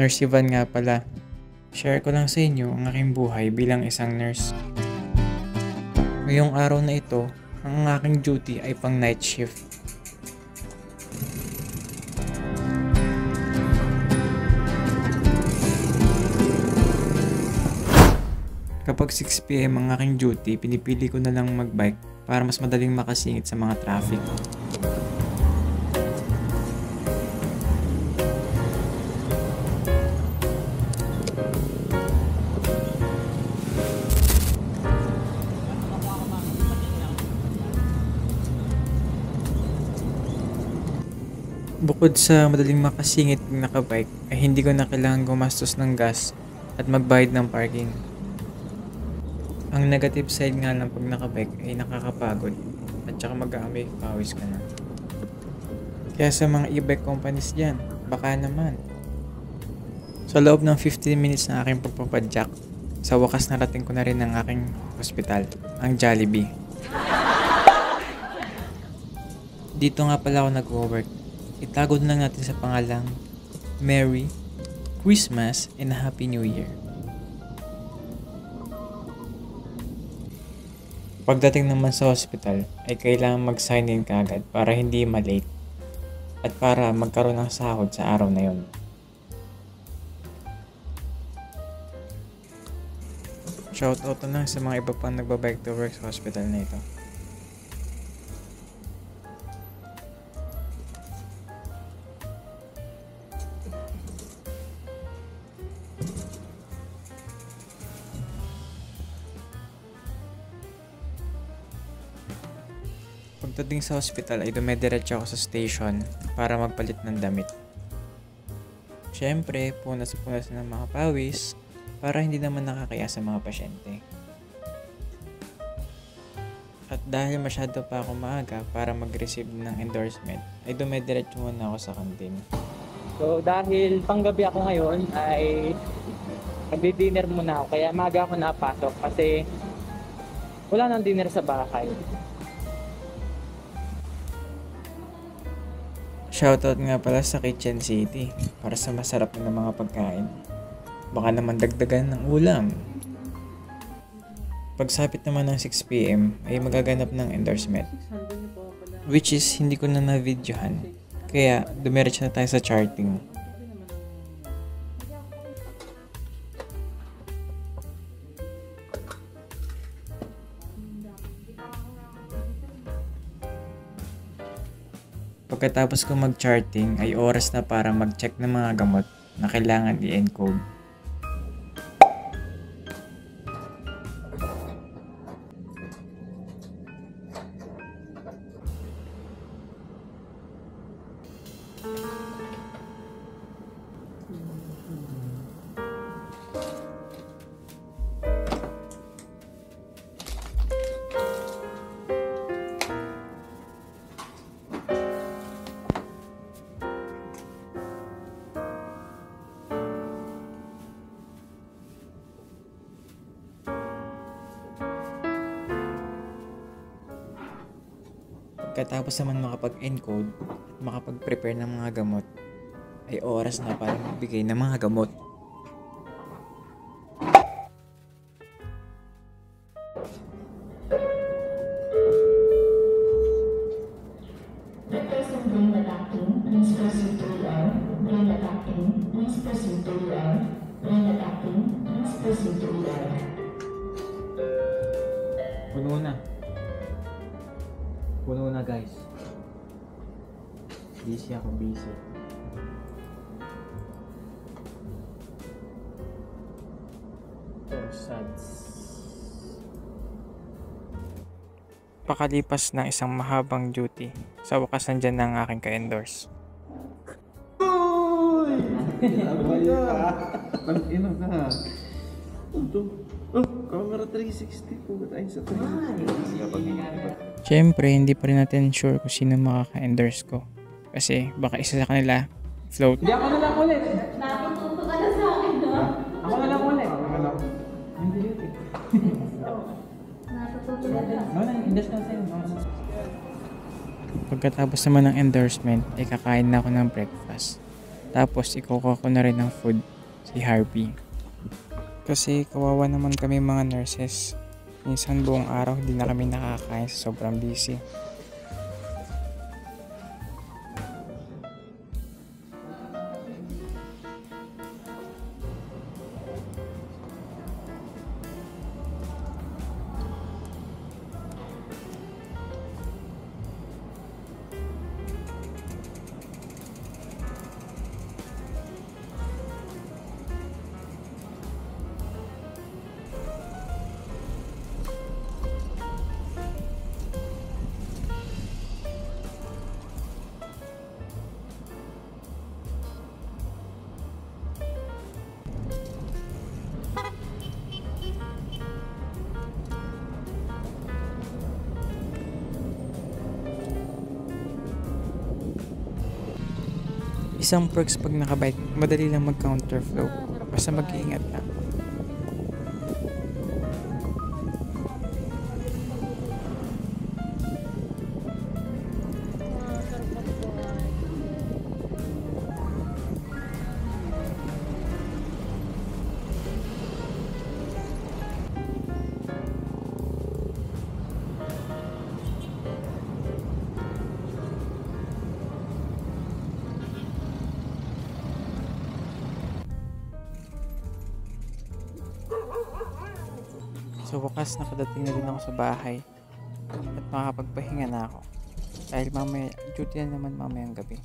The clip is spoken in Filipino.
Nurse Ivan nga pala. Share ko lang sa inyo ang aking buhay bilang isang nurse. Ngayong araw na ito, ang aking duty ay pang night shift. Kapag 6 PM ang aking duty, pinipili ko na lang magbike para mas madaling makasingit sa mga traffic. Bukod sa madaling makasingit pag nakabike, ay hindi ko na kailangan gumastos ng gas at magbayad ng parking. Ang negative side nga lang pag nakabike ay nakakapagod at saka mag-aamoy pawis ka na. Kaya sa mga e-bike companies dyan, baka naman. Sa loob ng 15 minutes na aking pagpapadyak, sa wakas narating ko na rin ang aking hospital, ang Jollibee. Dito nga pala ako nag-work. Itago na lang natin sa pangalang Merry Christmas and Happy New Year. Pagdating naman sa hospital ay kailangan mag-sign in kaagad para hindi malate at para magkaroon ng sahod sa araw na yon. Shoutout na lang sa mga iba pang nagbabike to work sa hospital na ito. Pagdating sa hospital ay dumediretso ako sa station para magpalit ng damit. Siyempre, punas ng mga pawis para hindi naman nakakaya sa mga pasyente. At dahil masyado pa ako maaga para mag-receive ng endorsement, ay dumediretso muna ako sa kantin. So dahil panggabi ako ngayon ay magdi-dinner muna ako kaya maaga ako napasok kasi wala nang dinner sa bahay. Shoutout nga pala sa Kitchen City para sa masarap na mga pagkain. Baka naman dagdagan ng ulam. Pagsapit naman ng 6 PM ay magaganap ng endorsement. Which is hindi ko na na-videohan. Kaya dumiretso na tayo sa charting. Pagkatapos ko mag-charting ay oras na para mag-check ng mga gamot na kailangan i-encode. Pagkatapos naman makapag-encode at makapag-prepare ng mga gamot, ay oras na para magbigay ng mga gamot. Puno na guys. Busy ako, busy. Sads. Pakalipas ng isang mahabang duty, sa wakas nandyan na ang aking ka-endorse. Uy! Ang ino ka. Oh, camera 360 po tayo sa 360. Siyempre, hindi pa rin natin sure kung sino makaka-endorse ko. Kasi baka isa sa kanila, float. Hindi ako na lang ulit. Natututo ka na sa akin, no? Ako na lang ulit. Hindi yun eh. Natututo ka na. Endorse na sa'yo. Pagkatapos naman ng endorsement, ay kakain na ako ng breakfast. Tapos, ikukuha ko na rin ng food si Harvey. Kasi kawawa naman kami mga nurses. Minsan buong araw hindi na kami nakakain sa sobrang busy. Isang perks pag nakabike, madali lang mag-counterflow. Basta mag-iingat lang. So wakas nakadating na din ako sa bahay at makakapagpahinga na ako dahil mamaya duty na naman mamayang gabi.